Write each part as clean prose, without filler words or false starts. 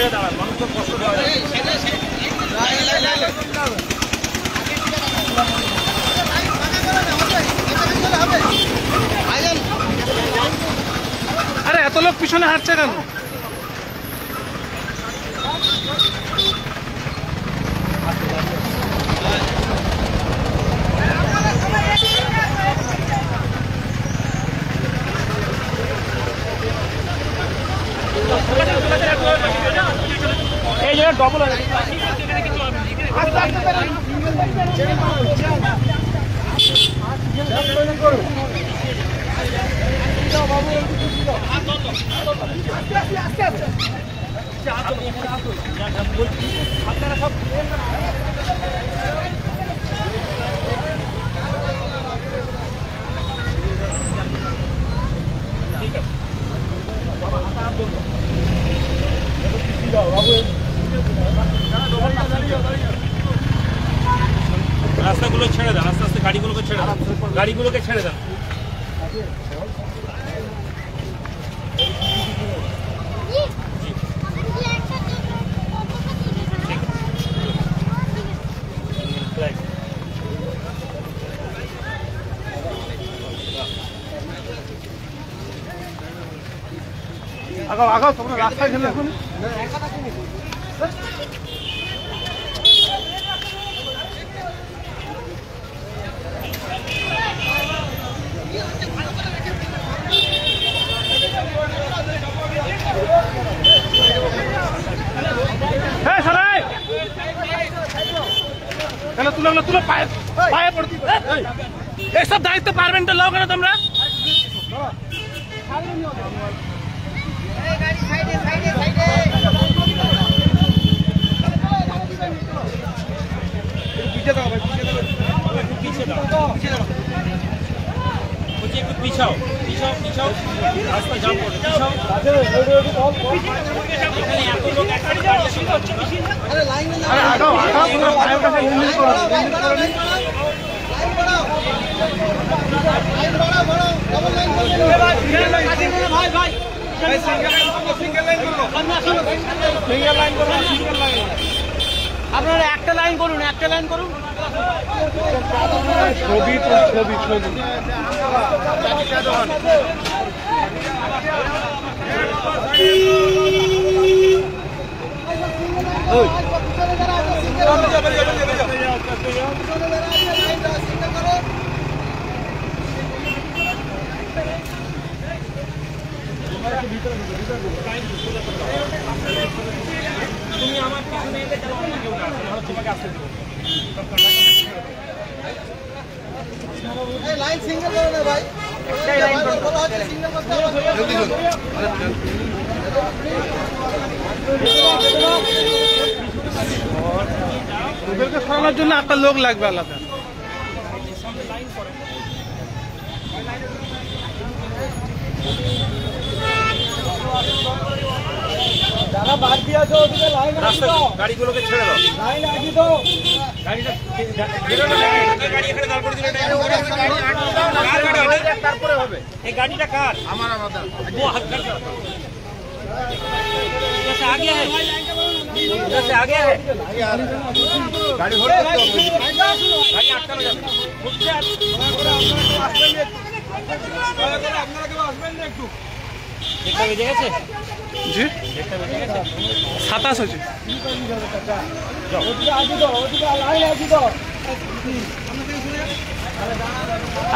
ছেড়ে দাঁড়ান, মানুষকে কষ্ট দেওয়া যায়। আরে এত লোক পিছনে হাঁটছে কেন? এই জায়গায় ডবল আছে। আপনারা সব ঠিক আছে রাস্তাগুলো ছেড়ে দেন, আস্তে আস্তে গাড়িগুলোকে ছেড়ে দেন, গাড়িগুলোকে ছেড়ে দেন। আগাও আগাও, তোমরা রাস্তায় খেলে এখন তুলে তুলে পায়ে পায়ে পড়তে এইসব দায়িত্ব পারবেন তো লোক না তোমরা। একটু পিছাও পিছাও পিছাও, রাস্তা জাম করে পিছাও। এখানে এত লোক একসাথে দাঁড়িয়ে আছে। আরে আগাও আগাও, তোমরা পায়ের কাছে ইঞ্জিন করো, ইঞ্জিন করো নি। ভাই ভাই আপনারা একটা লাইন করুন, একটা লাইন করুন। ছবি তো ছবি ছবি তুমি আমার পিছনে এলে চালাও না, কেউ না তোমাকে আসতে দেবো। লাইন সিঙ্গেল করো না ভাই, একটাই লাইন করো, বলা হচ্ছে সিঙ্গেল করতে হবে। জলদি জলদি। ওদেরকে সরানোর জন্য একটা লোক লাগবে আলাদা। যারা বাদ দিয়েছো ওদিকে লাইন রাস্তা গাড়িগুলোকে ছেড়ে দাও, লাইন আগি দাও। গাড়িটা গাড়ি এখানে দাঁড় করে দিলে তারপরে হবে। এই গাড়িটা কার? আমার আমাদের। ও হাত কাট जैसे आगे है, जैसे आगे है गाड़ी होल्ड करते हो, गाड़ी আটকানো যাবে বুঝতে আপনারা কেউ আসবেন না একটু দেখতে বেজে গেছে জি দেখতে বেজে গেছে 27 হচ্ছে। ওদিকে আগি দাও, ওদিকে লাইন আগি দাও।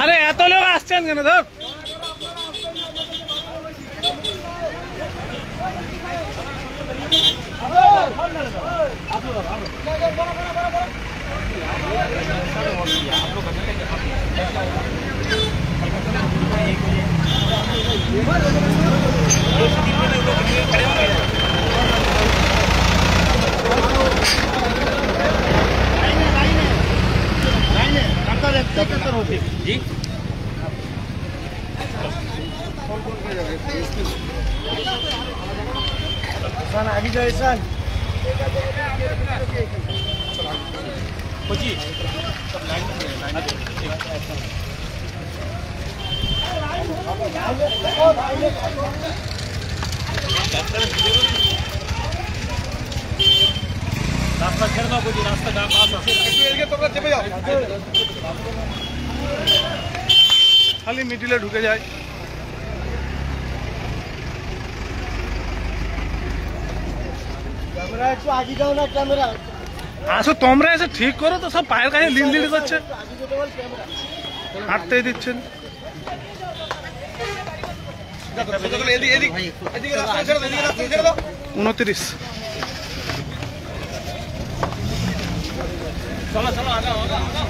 আরে এত লোক আসছেন কেন? ধর जी सन आगे जाए सन जी রাস্তা ছেড়ে দাও, বুঝি রাস্তা বাস আছে। তোমরা চেপে যাও, খালি মিডিলে ঢুকে যায়। ক্যামেরা একটু আগে দাও না, ক্যামেরা আসো তোমরা এসে ঠিক করো তো, সব পায়ের কাছে লিল করছে, আগে যেতে বল ক্যামেরা। হাঁটতেই দিচ্ছেন। 29 চলো চলো, আগাও আগাও আগাও।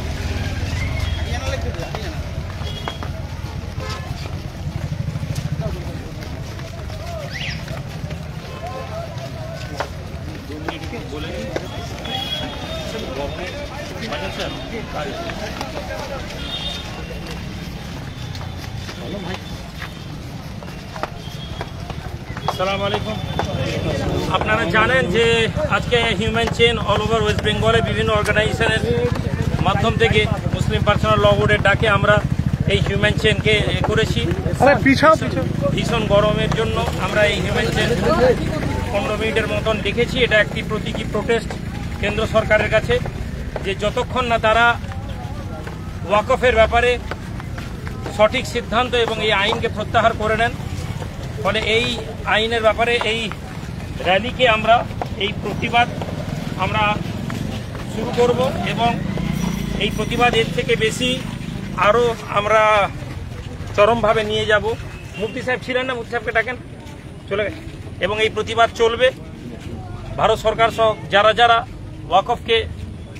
আসসালামু আলাইকুম। আপনারা জানেন যে আজকে human chain all over West বেঙ্গলে বিভিন্ন অর্গানাইজেশনের মাধ্যম থেকে মুসলিম পার্সোনাল ল বোর্ডের ডাকে আমরা এই হিউম্যান চেইনকে করেছি। ভীষণ গরমের জন্য আমরা এই হিউম্যান চেইন 15 মিনিটের মতন দেখেছি। এটা একটি প্রতীকী প্রোটেস্ট কেন্দ্র সরকারের কাছে, যে যতক্ষণ না তারা ওয়াকফের ব্যাপারে সঠিক সিদ্ধান্ত এবং এই আইনকে প্রত্যাহার করে নেন, ফলে এই আইনের ব্যাপারে এই র্যালিকে আমরা এই প্রতিবাদ আমরা শুরু করব এবং এই প্রতিবাদ এর থেকে বেশি আরও আমরা চরমভাবে নিয়ে যাব। মুফতি সাহেব ছিলেন না, মুফতি সাহেবকে ডাকেন, চলে গেছে। এবং এই প্রতিবাদ চলবে। ভারত সরকার সহ যারা যারা ওয়াকফকে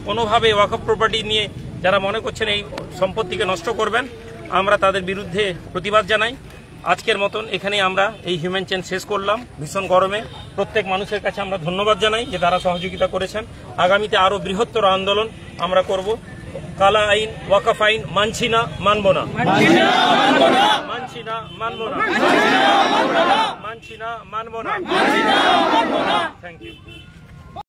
কোনোভাবে ওয়াকফ প্রপার্টি নিয়ে যারা মনে করছেন এই সম্পত্তিকে নষ্ট করবেন, আমরা তাদের বিরুদ্ধে প্রতিবাদ জানাই। আজকের মতন এখানেই আমরা এই হিউম্যান চেইন শেষ করলাম। ভীষণ গরমে প্রত্যেক মানুষের কাছে আমরা ধন্যবাদ জানাই যে তারা সহযোগিতা করেছেন। আগামীতে আরও বৃহত্তর আন্দোলন আমরা করব। কালা আইন, ওয়াকফ আইন মানছি না, মানব না, মানছি না, মানব না, মানছি না, মানব না। Thank you.